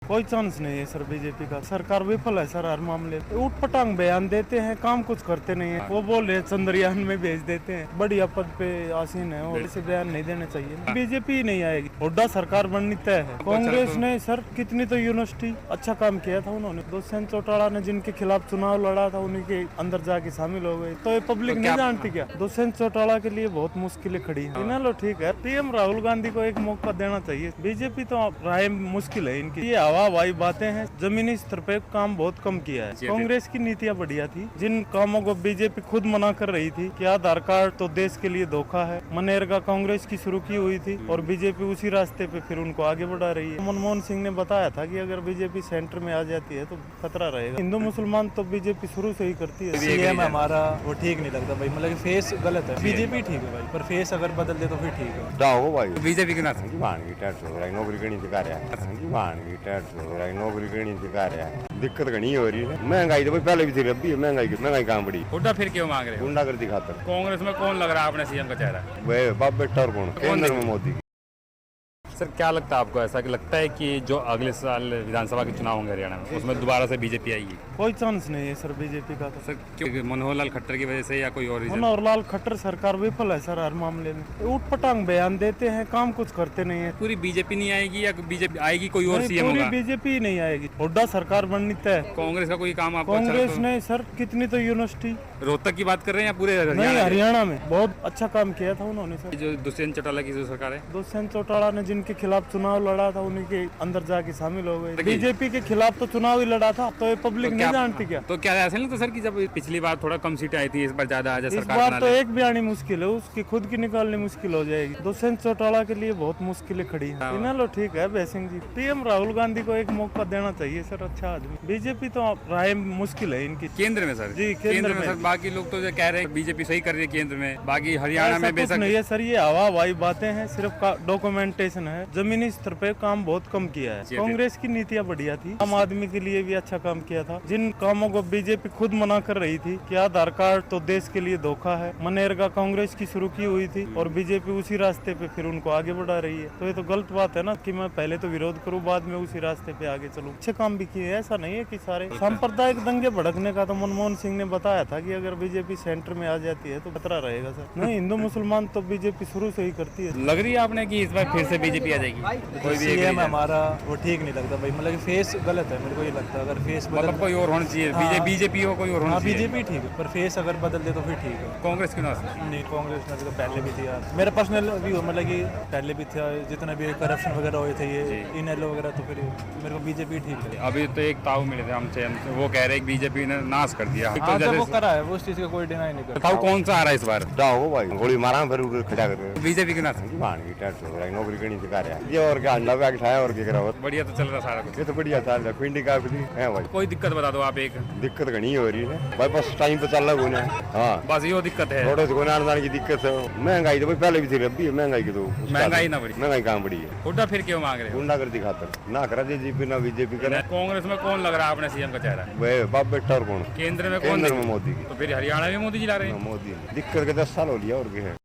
कोई चांस नहीं है सर बीजेपी का। सरकार विफल है सर हर मामले पे। ऊट पटांग बयान देते हैं, काम कुछ करते नहीं है। वो बोल रहे हैं चंद्रयान में भेज देते हैं, बढ़िया पद पे आसीन है और इसे बयान नहीं देने चाहिए। बीजेपी ही नहीं आएगी, हुड्डा सरकार बननी तय है। कांग्रेस ने सर कितनी तो यूनिवर्सिटी अच्छा काम किया था उन्होंने। दुष्यंत चौटाला ने जिनके खिलाफ चुनाव लड़ा था उन्हीं के अंदर जाके शामिल हो गए, तो ये पब्लिक नहीं जानती क्या? दुष्यंत चौटाला के लिए बहुत मुश्किलें खड़ी है। इन लो ठीक है, पीएम राहुल गांधी को एक मौका देना चाहिए। बीजेपी तो राय मुश्किल है इनकी, ये हवाई बातें हैं, जमीनी स्तर पे काम बहुत कम किया है। कांग्रेस की नीतियां बढ़िया थी, जिन कामों को बीजेपी खुद मना कर रही थी कि आधार कार्ड तो देश के लिए धोखा है। मनरेगा कांग्रेस की शुरू की हुई थी और बीजेपी उसी रास्ते पे फिर उनको आगे बढ़ा रही है। मनमोहन सिंह ने बताया था कि अगर बीजेपी सेंटर में आ जाती है तो खतरा रहेगा। हिंदू मुसलमान तो बीजेपी शुरू से ही करती है। सीएम हमारा वो ठीक नहीं लगता भाई, मतलब फेस गलत है। बीजेपी ठीक है भाई, पर फेस अगर बदल दे तो फिर ठीक है। जाओ भाई बीजेपी के नाथ वाणगी टैक्स हो रहा है, नौकरी करनी सिखा रहा है। वाणगी टैक्स हो रहा है, नौकरी करनी सिखा रहा है। दिक्कत घनी हो रही है। महंगाई तो भाई पहले भी थी, रबी महंगाई कहाँ बड़ी। हुड्डा फिर क्यों मांग रहे हो? गुंडागर्दी खातर। कांग्रेस में कौन लग रहा है अपने सीएम का चेहरा? वे बाप बेटा और कौन? केंद्र में मोदी। सर क्या लगता है आपको, ऐसा कि लगता है कि जो अगले साल विधानसभा के चुनाव होंगे हरियाणा में उसमें दोबारा से बीजेपी आएगी? कोई चांस नहीं है सर बीजेपी का। तो सर क्यों? मनोहर लाल खट्टर की वजह से या कोई और रीजन? मनोहर लाल खट्टर सरकार विफल है सर हर मामले में। ऊट पटांग बयान देते हैं, काम कुछ करते नहीं है। पूरी बीजेपी नहीं आएगी या बीजेपी आएगी कोई और सीएम पूरी होगा? बीजेपी ही नहीं आएगी, हुड्डा सरकार बननी तय है। कांग्रेस का कोई काम आपको अच्छा कांग्रेस लगता ने सर कितनी तो यूनिवर्सिटी, है? रोहतक की बात कर रहे हैं या पूरे नहीं हरियाणा में बहुत अच्छा काम किया था उन्होंने सर। जो दुष्यंत चौटाला की जो सरकार है, दुष्यंत चौटाला ने जिनके खिलाफ चुनाव लड़ा था उन्हीं के अंदर जाके शामिल हो गए। बीजेपी के खिलाफ तो चुनाव ही लड़ा था, तो ये पब्लिक नहीं जानती क्या? तो क्या ऐसा नहीं तो सर कि जब पिछली बार थोड़ा कम सीटें आई थी, इस बार ज्यादा आ जाए इस सरकार बार बना तो ले? एक भी आनी मुश्किल है, उसकी खुद की निकालनी मुश्किल हो जाएगी। दुष्यंत चौटाला के लिए बहुत मुश्किलें खड़ी हैं। इन लो ठीक है भैसिंह जी, पीएम राहुल गांधी को एक मौका देना चाहिए सर, अच्छा आदमी। बीजेपी तो राय मुश्किल है इनकी। केंद्र में सर? जी, केंद्र में। सर बाकी लोग तो जो कह रहे हैं बीजेपी सही कर रही है केंद्र में, बाकी हरियाणा में कुछ बेशक नहीं है सर, ये हवाई बातें हैं, सिर्फ डॉक्यूमेंटेशन है। जमीनी स्तर पे काम बहुत कम किया है। कांग्रेस की नीतियां बढ़िया थी, आम आदमी के लिए भी अच्छा काम किया था। जिन कामों को बीजेपी खुद मना कर रही थी कि आधार कार्ड तो देश के लिए धोखा है। मनरेगा कांग्रेस की शुरू की हुई थी और बीजेपी उसी रास्ते पे फिर उनको आगे बढ़ा रही है। तो ये तो गलत बात है ना कि मैं पहले तो विरोध करूं बाद में उसी रास्ते पे आगे चलूं। अच्छे काम भी किए, ऐसा नहीं है कि सारे सांप्रदायिक दंगे भड़कने का तो मनमोहन सिंह ने बताया था कि अगर बीजेपी सेंटर में आ जाती है तो खतरा रहेगा सर। नहीं हिंदू मुसलमान तो बीजेपी शुरू से ही करती है। लग रही है आपने कि इस बार फिर से बीजेपी आ जाएगी? कोई भी एक सीएम हमारा वो ठीक नहीं लगता भाई, मतलब फेस गलत है। मेरे को ये लगता है अगर फेस बदल मतलब कोई और होना चाहिए, बीजेपी हो कोई और होना हाँ चाहिए। बीजेपी ठीक है, पर फेस अगर बदल दे तो फिर ठीक है। कांग्रेस क्यों ना? नहीं कांग्रेस ने तो पहले भी थी यार, मेरा पर्सनल व्यू मतलब कि पहले भी था, जितना भी करप्शन वगैरह हुए थे ये इनएलओ वगैरह, तो फिर मेरे को बीजेपी ठीक है। अभी तो एक ताऊ मिले थे हमसे, वो कह रहे हैं कि बीजेपी ने नाश कर दिया। हाँ तो वो करा है, वो उस चीज़ का कोई डिनाई नहीं करता। ताऊ कौन सा आ रहा है इस बार? जाओ भाई गोली मारा फिर खड़ा कर। बीजेपी के नाथ वाणगी टैक्स हो रहा है, नौकरी करनी सिखा रहा है। ये और क्या अंडा बैग खाया और क्या करा? बढ़िया तो चल रहा सारा कुछ। ये तो बढ़िया था, पिंडी का भी है भाई। कोई दिक्कत बता दो आप एक। दिक्कत घनी हो रही है भाई, बस टाइम पे चल रहा है। हाँ बस ये दिक्कत है, थोड़े से आने की दिक्कत है। महंगाई तो भाई पहले भी थी, रबी महंगाई की तो महंगाई ना बढ़ी। महंगाई कहाँ बढ़ी है? हुड्डा फिर क्यों मांग रहे हो? गुंडागर्दी खातर ना करा बीजेपी ना बीजेपी करे। कांग्रेस में कौन लग रहा है अपने सीएम का चेहरा? वे बाप बेटा और कौन? केंद्र में कौन? केंद्र में मोदी की। तो फिर हरियाणा में मोदी जी ला रहे हैं। मोदी दिक्कत के 10 साल हो लिया और क्या है।